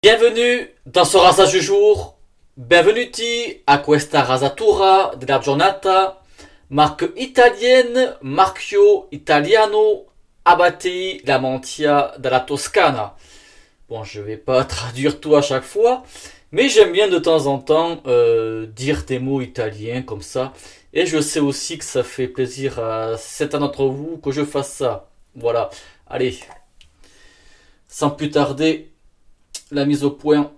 Bienvenue dans ce rasage du jour. Benvenuti a questa rasatura della giornata. Marque italienne, marchio italiano, Abbattei la Mantia della Toscana. Bon, je vais pas traduire tout à chaque fois, mais j'aime bien de temps en temps dire des mots italiens comme ça. Et je sais aussi que ça fait plaisir à certains d'entre vous que je fasse ça. Voilà, allez, sans plus tarder, la mise au point.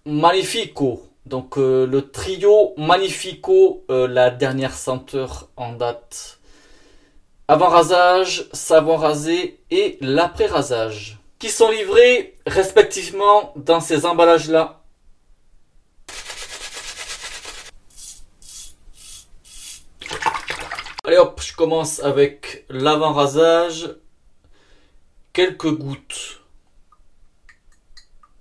Magnifico, donc le trio Magnifico, la dernière senteur en date. Avant rasage, savon rasé et l'après rasage, qui sont livrés respectivement dans ces emballages là. Allez hop, je commence avec l'avant rasage. Quelques gouttes.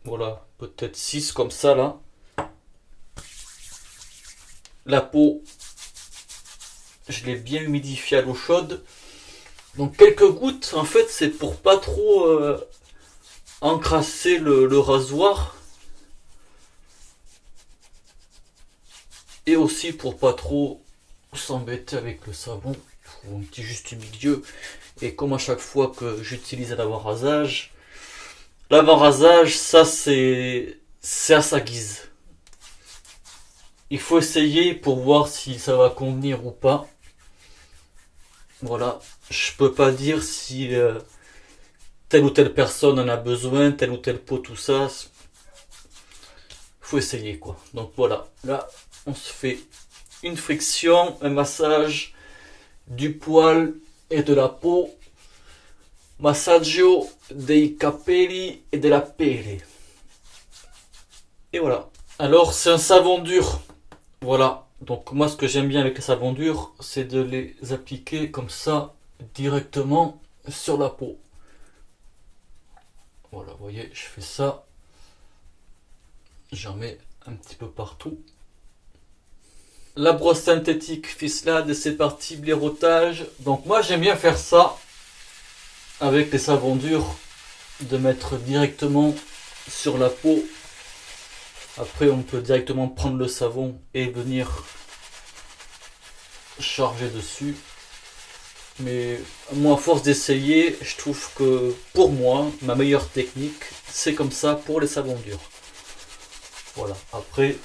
Voilà, peut-être 6 comme ça là. La peau, je l'ai bien humidifiée à l'eau chaude. Donc quelques gouttes, en fait c'est pour pas trop encrasser le rasoir. Et aussi pour pas trop s'embêter avec le savon. Il faut un petit juste milieu. Et comme à chaque fois que j'utilise l'avant-rasage, l'avant-rasage, ça c'est à sa guise. Il faut essayer pour voir si ça va convenir ou pas. Voilà, je peux pas dire si telle ou telle personne en a besoin, telle ou telle peau, tout ça. Faut essayer quoi. Donc voilà, là on se fait une friction, un massage du poil et de la peau. Massaggio dei capelli e della pelle. Et voilà. Alors c'est un savon dur. Voilà. Donc moi ce que j'aime bien avec les savons durs, c'est de les appliquer comme ça directement sur la peau. Voilà, vous voyez, je fais ça. J'en mets un petit peu partout. La brosse synthétique Fislade, c'est parti, blaireautage. Donc moi j'aime bien faire ça avec les savons durs, de mettre directement sur la peau. Après on peut directement prendre le savon et venir charger dessus. Mais moi à force d'essayer, je trouve que pour moi, ma meilleure technique, c'est comme ça pour les savons durs. Voilà, après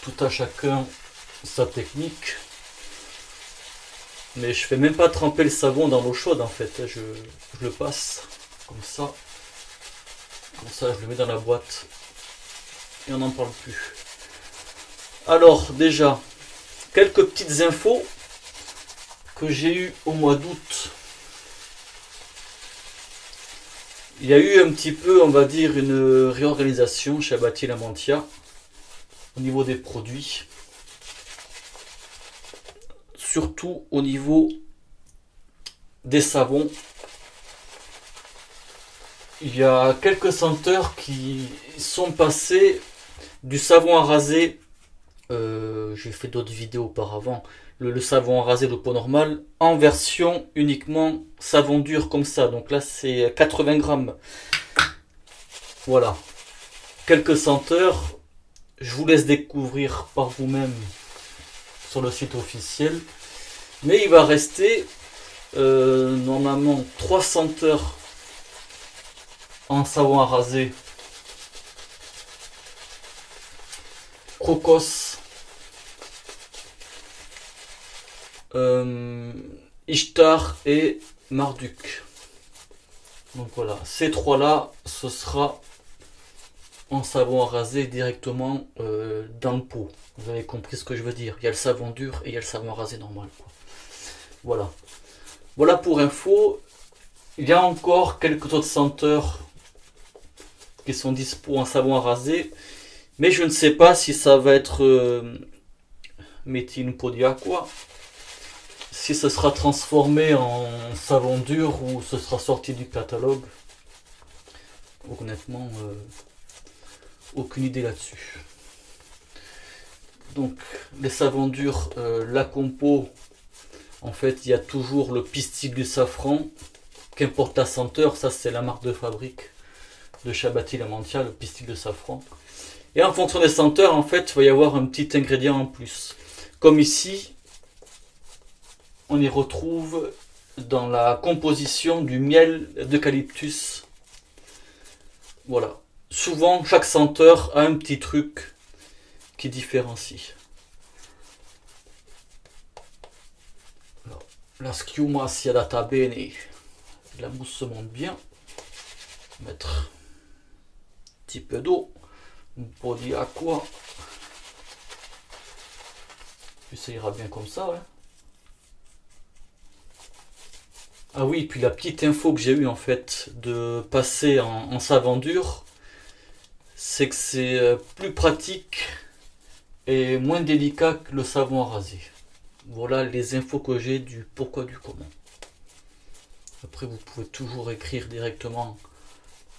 tout à chacun sa technique. Mais je fais même pas tremper le savon dans l'eau chaude en fait, je le passe comme ça je le mets dans la boîte et on n'en parle plus. Alors déjà, quelques petites infos que j'ai eues au mois d'août. Il y a eu un petit peu, on va dire, une réorganisation chez Abbattei la Mantia au niveau des produits. Surtout au niveau des savons. Il y a quelques senteurs qui sont passés du savon à raser. J'ai fait d'autres vidéos auparavant. Le savon à raser, le pot normal, en version uniquement savon dur comme ça. Donc là c'est 80 grammes. Voilà. Quelques senteurs. Je vous laisse découvrir par vous-même sur le site officiel. Mais il va rester normalement 3 senteurs en savon à raser. Crocos, Ishtar et Marduk. Donc voilà, ces trois là, ce sera en savon à raser directement dans le pot. Vous avez compris ce que je veux dire. Il y a le savon dur et il y a le savon à raser normal, quoi. Voilà. Voilà pour info. Il y a encore quelques autres senteurs qui sont dispo en savon à raser. Mais je ne sais pas si ça va être metti in po di acqua. Si ce sera transformé en savon dur ou ce sera sorti du catalogue. Honnêtement, aucune idée là-dessus. Donc les savons durs, la compo, en fait il y a toujours le pistil du safran, qu'importe la senteur, ça c'est la marque de fabrique. de chez Abati Lamantia, le pistil de safran. Et en fonction des senteurs, en fait, il va y avoir un petit ingrédient en plus. Comme ici, on y retrouve dans la composition du miel d'eucalyptus. Voilà. Souvent, chaque senteur a un petit truc qui différencie. Alors, la schiuma si adatta bene. La mousse se monte bien. Mettre un petit peu d'eau. Un po' di acqua. Puis ça ira bien comme ça, ouais. Ah oui, puis la petite info que j'ai eue en fait de passer en savon dur, c'est que c'est plus pratique et moins délicat que le savon à raser. Voilà les infos que j'ai du pourquoi du comment. Après vous pouvez toujours écrire directement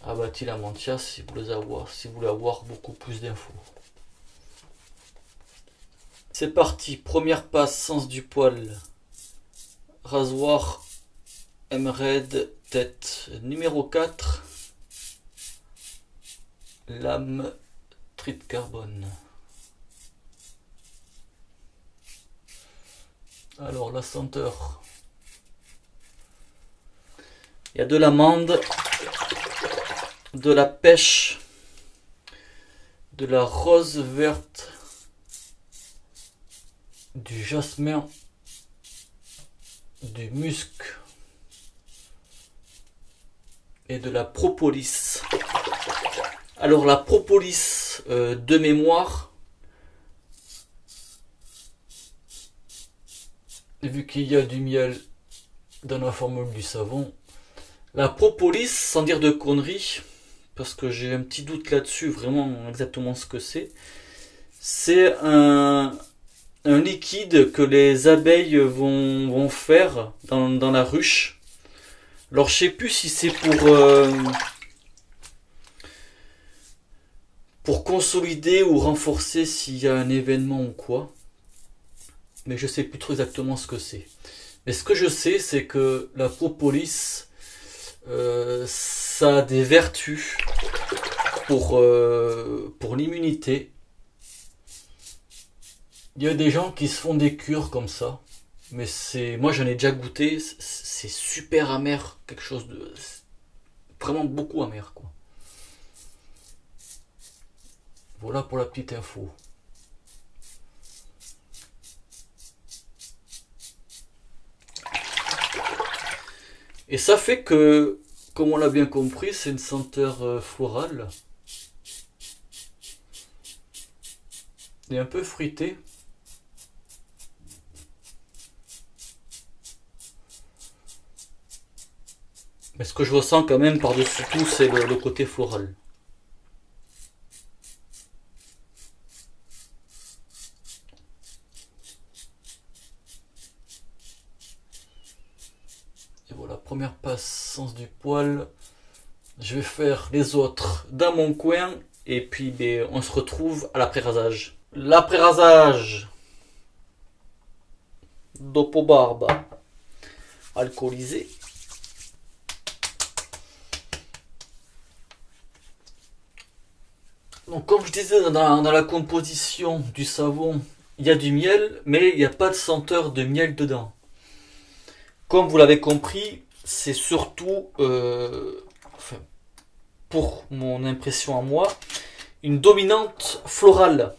à Abati Lamantia si vous voulez avoir beaucoup plus d'infos. C'est parti, première passe, sens du poil, rasoir Emerald tête numéro 4, lame trip carbone. Alors la senteur, il y a de l'amande, de la pêche, de la rose verte, du jasmin, du musc et de la propolis. Alors la propolis de mémoire, vu qu'il y a du miel dans la formule du savon, la propolis, sans dire de conneries, parce que j'ai un petit doute là-dessus, vraiment exactement ce que c'est un liquide que les abeilles vont faire dans la ruche. Alors je sais plus si c'est pour consolider ou renforcer s'il y a un événement ou quoi. Mais je sais plus trop exactement ce que c'est. Mais ce que je sais, c'est que la propolis, ça a des vertus pour l'immunité. Il y a des gens qui se font des cures comme ça. Mais moi j'en ai déjà goûté, c'est super amer, quelque chose de vraiment beaucoup amer quoi. Voilà pour la petite info. Et ça fait que, comme on l'a bien compris, c'est une senteur florale. Et un peu fruitée. Mais ce que je ressens quand même par-dessus tout, c'est le côté floral. Et voilà, première passe, sens du poil. Je vais faire les autres dans mon coin. Et puis on se retrouve à l'après-rasage. L'après-rasage. Dopo barba. Alcoolisé. Donc comme je disais dans la composition du savon, il y a du miel, mais il n'y a pas de senteur de miel dedans. Comme vous l'avez compris, c'est surtout, enfin, pour mon impression à moi, une dominante florale.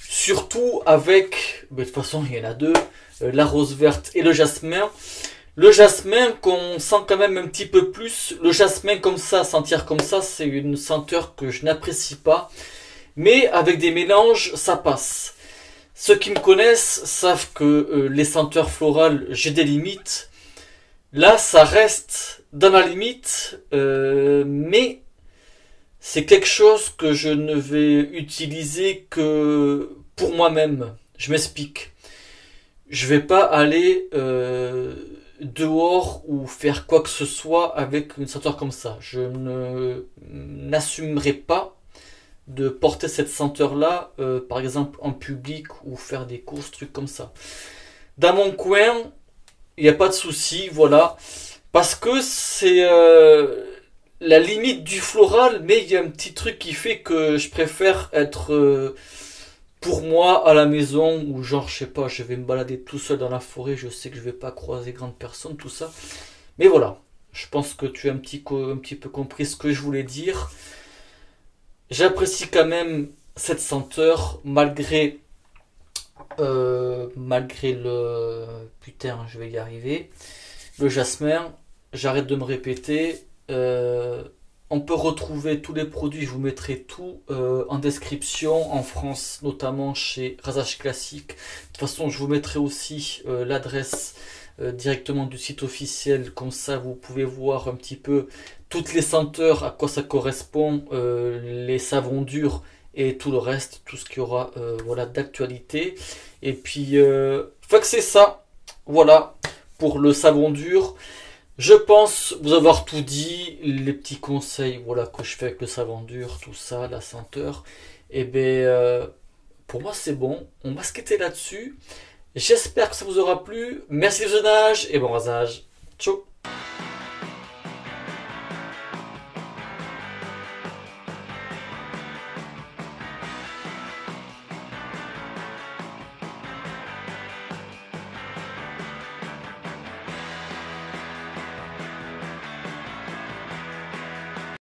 Surtout avec, de toute façon il y en a deux, la rose verte et le jasmin. Le jasmin qu'on sent quand même un petit peu plus. Le jasmin comme ça, sentir comme ça, c'est une senteur que je n'apprécie pas. Mais avec des mélanges, ça passe. Ceux qui me connaissent savent que les senteurs florales, j'ai des limites. Là, ça reste dans la limite, mais c'est quelque chose que je ne vais utiliser que pour moi-même. Je m'explique. Je vais pas aller dehors ou faire quoi que ce soit avec une senteur comme ça. Je n'assumerai pas de porter cette senteur là par exemple en public ou faire des courses, trucs comme ça. Dans mon coin, il n'y a pas de souci, voilà, parce que c'est la limite du floral, mais il y a un petit truc qui fait que je préfère être pour moi à la maison, ou genre, je sais pas, je vais me balader tout seul dans la forêt, je sais que je vais pas croiser grande personne, tout ça. Mais voilà, je pense que tu as un petit peu compris ce que je voulais dire. J'apprécie quand même cette senteur, malgré le... Putain, je vais y arriver. Le jasmin, j'arrête de me répéter. On peut retrouver tous les produits, je vous mettrai tout en description en France, notamment chez Rasage Classique. De toute façon, je vous mettrai aussi l'adresse directement du site officiel, comme ça vous pouvez voir un petit peu toutes les senteurs, à quoi ça correspond, les savons durs et tout le reste, tout ce qu'il y aura voilà, d'actualité. Et puis, fait que c'est ça, voilà, pour le savon dur. Je pense vous avoir tout dit, les petits conseils voilà, que je fais avec le savon dur, tout ça, la senteur. Et bien, pour moi c'est bon, on va se quitter là-dessus. J'espère que ça vous aura plu. Merci du visionnage et bon rasage. Ciao.